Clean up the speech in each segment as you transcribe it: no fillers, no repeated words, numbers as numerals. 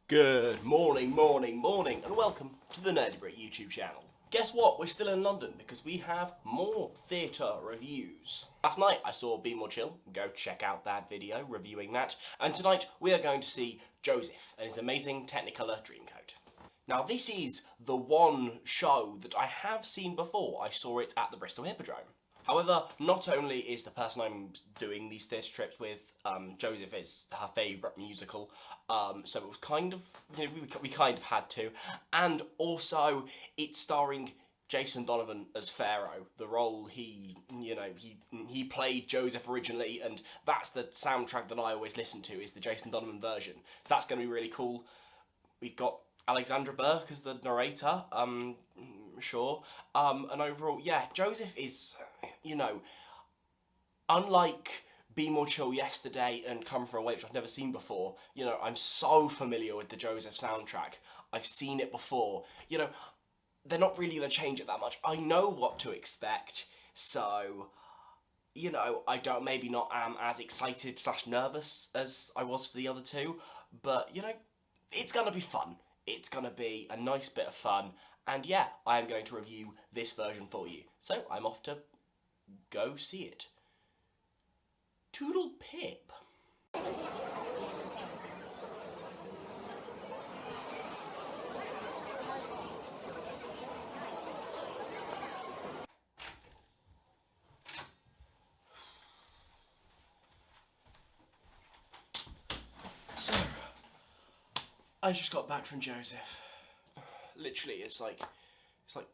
Good morning, and welcome to the Narrator YouTube channel. Guess what? We're still in London because we have more theatre reviews. Last night I saw Be More Chill, go check out that video reviewing that, and tonight we are going to see Joseph and his amazing Technicolor Dreamcoat. Now this is the one show that I have seen before. I saw it at the Bristol Hippodrome. However, not only is the person I'm doing these theatre trips with, Joseph is her favourite musical, so it was kind of, we kind of had to, and also it's starring Jason Donovan as Pharaoh, the role he played Joseph originally, and that's the soundtrack that I always listen to, is the Jason Donovan version, so that's going to be really cool. We've got Alexandra Burke as the narrator, sure, and overall, yeah, Joseph is, unlike Be More Chill yesterday and Come For Away, which I've never seen before, I'm so familiar with the Joseph soundtrack. I've seen it before. They're not really going to change it that much. I know what to expect, so, I maybe not am as excited / nervous as I was for the other two, but, it's going to be fun. It's going to be a nice bit of fun, and yeah, I am going to review this version for you. So, I'm off to go see it. Toodle pip. So, I just got back from Joseph. Literally, it's like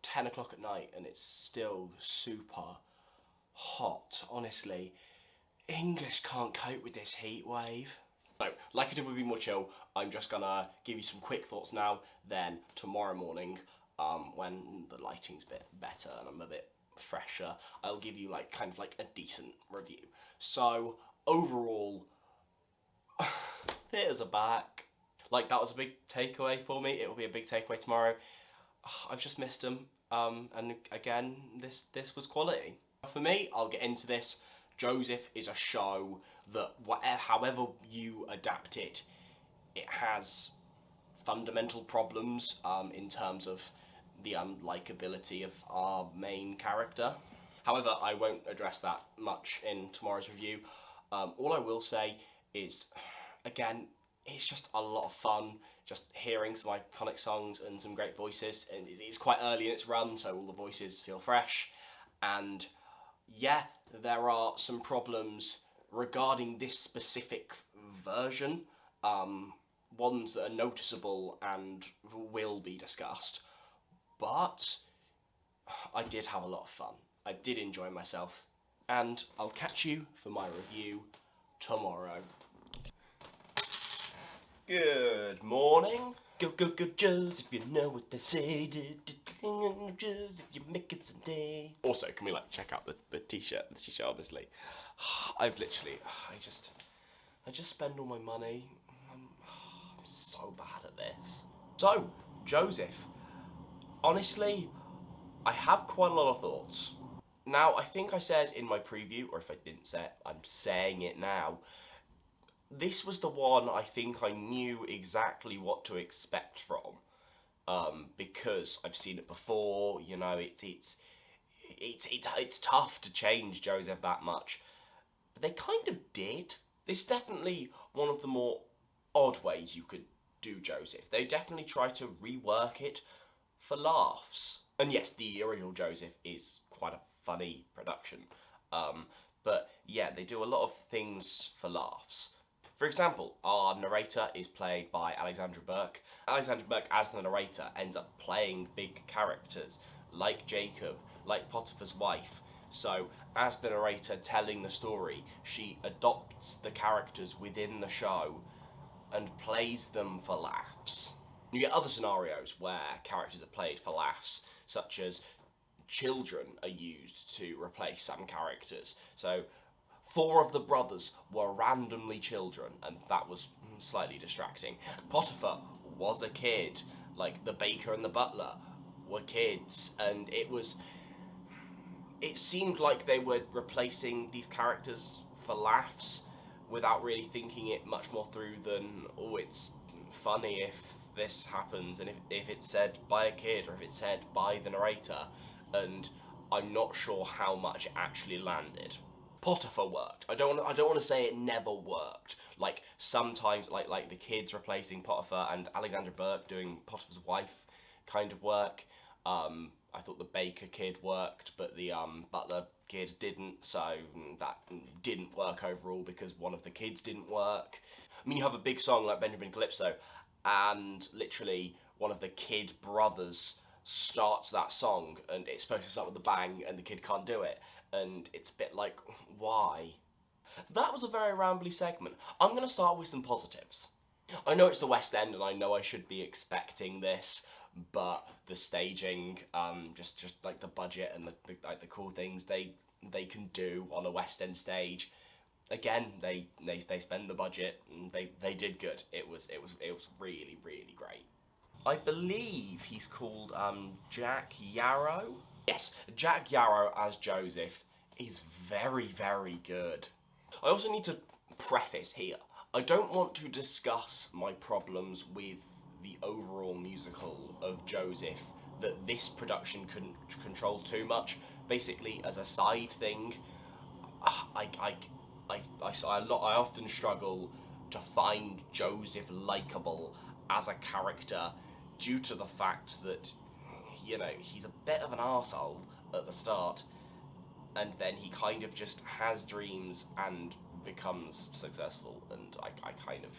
10 o'clock at night and it's still super hot, honestly. English can't cope with this heat wave. So, like I did with Be More Chill, I'm just gonna give you some quick thoughts now, then tomorrow morning, when the lighting's a bit better and I'm a bit fresher, I'll give you kind of a decent review. So, overall, theatres are back. That was a big takeaway for me. It will be a big takeaway tomorrow. I've just missed them, and again, this was quality. For me, I'll get into this. Joseph is a show that, however you adapt it, it has fundamental problems in terms of the unlikability of our main character. However, I won't address that much in tomorrow's review. All I will say is, again, it's just a lot of fun, just hearing some iconic songs and some great voices. And it's quite early in its run, so all the voices feel fresh. And yeah, there are some problems regarding this specific version, ones that are noticeable and will be discussed. But I did have a lot of fun. I did enjoy myself. And I'll catch you for my review tomorrow. Good morning. Go, go, go, Joseph, you know what they say. Joseph, you make it someday. Also, can we check out the t-shirt? The t-shirt, obviously. I just spend all my money. I'm so bad at this. So, Joseph. Honestly, I have quite a lot of thoughts. Now, I think I said in my preview, or if I didn't say it, I'm saying it now. This was the one I think I knew exactly what to expect from, because I've seen it before. It's tough to change Joseph that much, but they kind of did. This is definitely one of the more odd ways you could do Joseph. They definitely try to rework it for laughs. And yes, the original Joseph is quite a funny production, but yeah, they do a lot of things for laughs. For example, our narrator is played by Alexandra Burke. Alexandra Burke, as the narrator, ends up playing big characters, like Jacob, like Potiphar's wife. So, as the narrator telling the story, she adopts the characters within the show and plays them for laughs. You get other scenarios where characters are played for laughs, such as children are used to replace some characters. So, 4 of the brothers were randomly children, and that was slightly distracting. Potiphar was a kid, the baker and the butler were kids, and it seemed like they were replacing these characters for laughs without really thinking it much more through than, oh, it's funny if this happens and if it's said by a kid or if it's said by the narrator, and I'm not sure how much it actually landed. Potiphar worked. I don't want to say it never worked. Like sometimes, like the kids replacing Potiphar and Alexandra Burke doing Potiphar's wife kind of work. I thought the baker kid worked, but the butler kid didn't, so that didn't work overall because one of the kids didn't work. I mean, you have a big song like Benjamin Calypso, and literally one of the kid brothers starts that song, and it's supposed to start with a bang, and the kid can't do it, and it's a bit like, why? That was a very rambly segment. I'm going to start with some positives. I know it's the West End, and I know I should be expecting this, but the staging, just like the budget and the cool things they can do on a West End stage. Again, they spend the budget and they did good. It was really, really great. I believe he's called Jac Yarrow. Yes, Jac Yarrow as Joseph is very, very good. I also need to preface here, I don't want to discuss my problems with the overall musical of Joseph that this production couldn't control too much. Basically, as a side thing, I often struggle to find Joseph likeable as a character due to the fact that, you know, he's a bit of an arsehole at the start, and then he kind of just has dreams and becomes successful, and I kind of,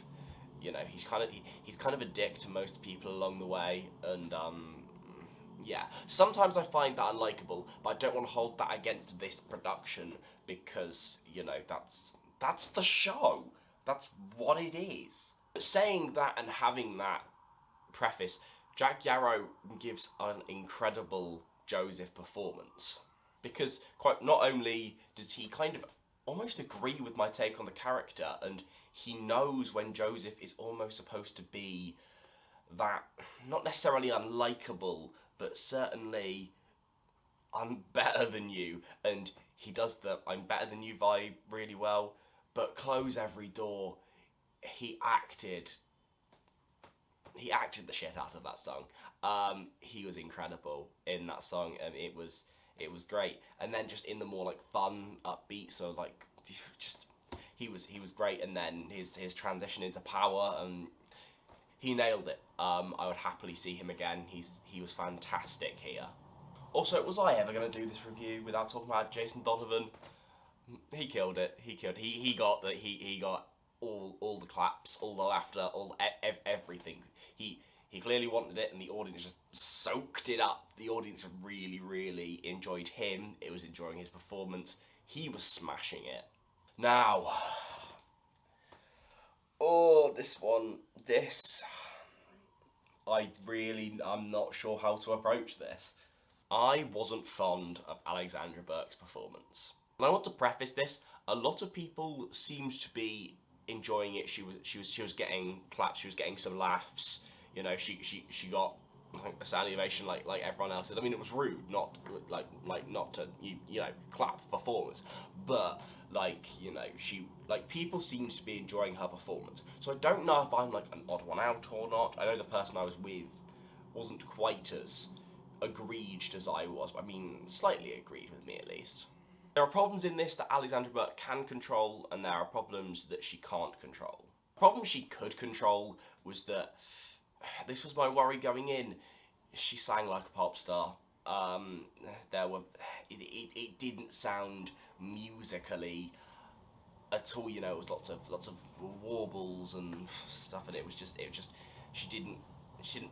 you know, he's kind of a dick to most people along the way, and yeah, sometimes I find that unlikable, but I don't want to hold that against this production because, you know, that's the show. That's what it is. But saying that and having that preface, Jac Yarrow gives an incredible Joseph performance, because not only does he kind of almost agree with my take on the character, and he knows when Joseph is almost supposed to be that, not necessarily unlikable, but certainly I'm better than you, and he does the I'm better than you vibe really well, but close every door. He acted the shit out of that song. He was incredible in that song, and it was great. And then just in the more like fun, upbeat, so like just he was great. And then his transition into power, and he nailed it. I would happily see him again. He was fantastic here. Also, was I ever going to do this review without talking about Jason Donovan? He killed it. He got all the claps, all the laughter, everything. He clearly wanted it, and the audience just soaked it up. The audience really, really enjoyed him. It was enjoying his performance. He was smashing it. Now, I'm not sure how to approach this. I wasn't fond of Alexandra Burke's performance. And I want to preface this, a lot of people seemed to be enjoying it. She was getting claps, she was getting some laughs. You know, she got a standing ovation like everyone else did. I mean, it was rude not to you know, clap performance, but like, you know, people seemed to be enjoying her performance. So I don't know if I'm like an odd one out or not. I know the person I was with wasn't quite as egregied as I was, but I mean, slightly agreed with me at least. There are problems in this that Alexandra Burke can control, and there are problems that she can't control. The problem she could control was that, this was my worry going in, she sang like a pop star. It didn't sound musically at all, you know. It was lots of warbles and stuff, and it was just she didn't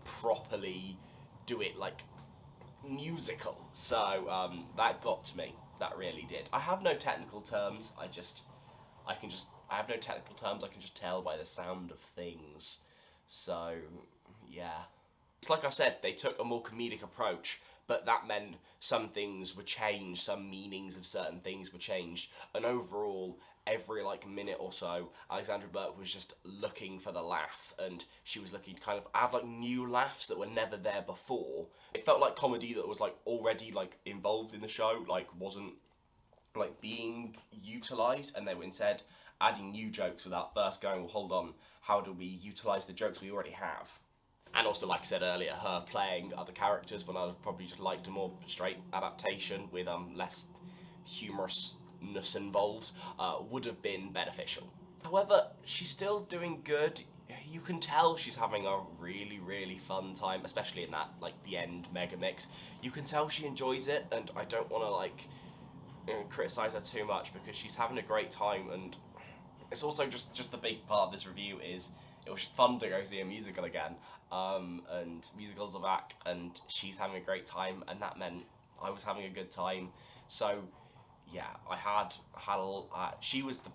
properly do it like musical. So that got to me. That really did. I have no technical terms. I have no technical terms. I can just tell by the sound of things. So yeah. It's like I said, they took a more comedic approach, but that meant some things were changed, some meanings of certain things were changed, and overall, every like minute or so, Alexandra Burke was just looking for the laugh, and she was looking to kind of add like new laughs that were never there before. It felt like comedy that was like already like involved in the show, like wasn't like being utilised, and they were instead adding new jokes without first going, well, hold on, how do we utilise the jokes we already have? And also, like I said earlier, her playing other characters when I'd have probably just liked a more straight adaptation with less humorousness involved would have been beneficial. However, she's still doing good. You can tell she's having a really, really fun time, especially in that, like, the end mega mix. You can tell she enjoys it, and I don't want to, like, criticise her too much because she's having a great time. And it's also just the big part of this review is it was fun to go see a musical again, and musicals are back, and she's having a great time, and that meant I was having a good time. So yeah, she was the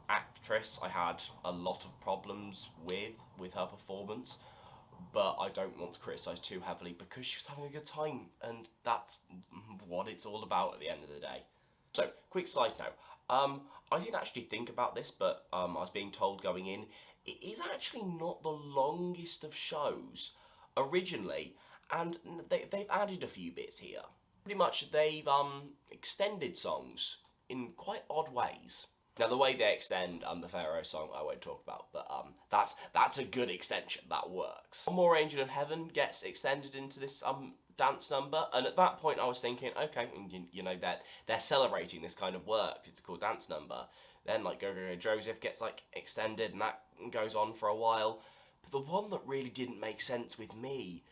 actress I had a lot of problems with her performance, but I don't want to criticise too heavily because she was having a good time, and that's what it's all about at the end of the day. So, quick side note, I didn't actually think about this, but I was being told going in, it is actually not the longest of shows originally, and they've added a few bits here. Pretty much they've extended songs in quite odd ways. Now, the way they extend the Pharaoh song I won't talk about, but that's a good extension, that works. One More Angel in Heaven gets extended into this dance number, and at that point I was thinking, okay, you know, they're celebrating this kind of work, it's called dance number. Then, like, Go Go Go Joseph gets, like, extended, and that goes on for a while. But the one that really didn't make sense with me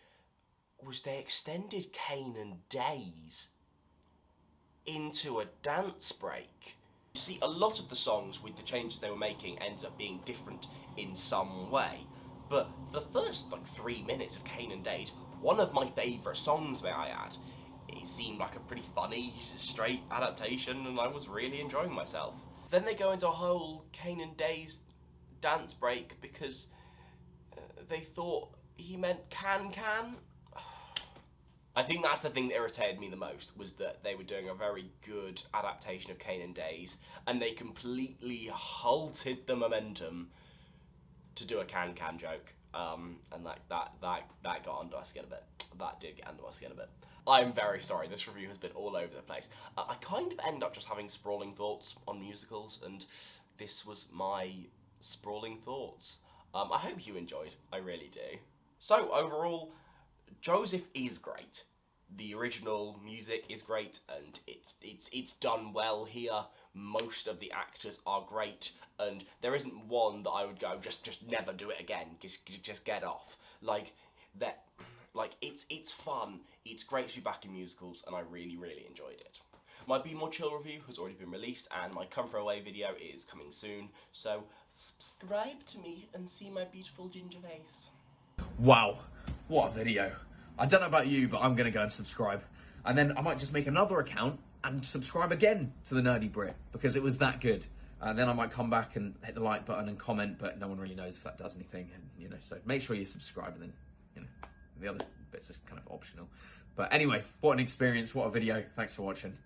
was they extended Cain and Days into a dance break. You see, a lot of the songs with the changes they were making ended up being different in some way, but the first, like, 3 minutes of Cain and Days, one of my favourite songs, may I add, it seemed like a pretty funny, straight adaptation, and I was really enjoying myself. Then they go into a whole Cain and Days dance break because they thought he meant can. I think that's the thing that irritated me the most, was that they were doing a very good adaptation of Cain and Days, and they completely halted the momentum to do a can joke, and like that got under my skin a bit. That did get under my skin a bit. I'm very sorry, this review has been all over the place. I kind of end up just having sprawling thoughts on musicals, and this was my sprawling thoughts. I hope you enjoyed, I really do. So overall, Joseph is great. The original music is great, and it's done well here. Most of the actors are great, and there isn't one that I would go, just never do it again. Just get off. Like that. Like, it's fun. It's great to be back in musicals, and I really, really enjoyed it. My Be More Chill review has already been released, and my Come From Away video is coming soon. So subscribe to me and see my beautiful ginger face. Wow, what a video. I don't know about you, but I'm going to go and subscribe. And then I might just make another account and subscribe again to the Nerdy Brit, because it was that good. And then I might come back and hit the like button and comment, but no one really knows if that does anything. And, you know, so make sure you subscribe, and then, you know, the other bits are kind of optional. But anyway, what an experience, what a video. Thanks for watching.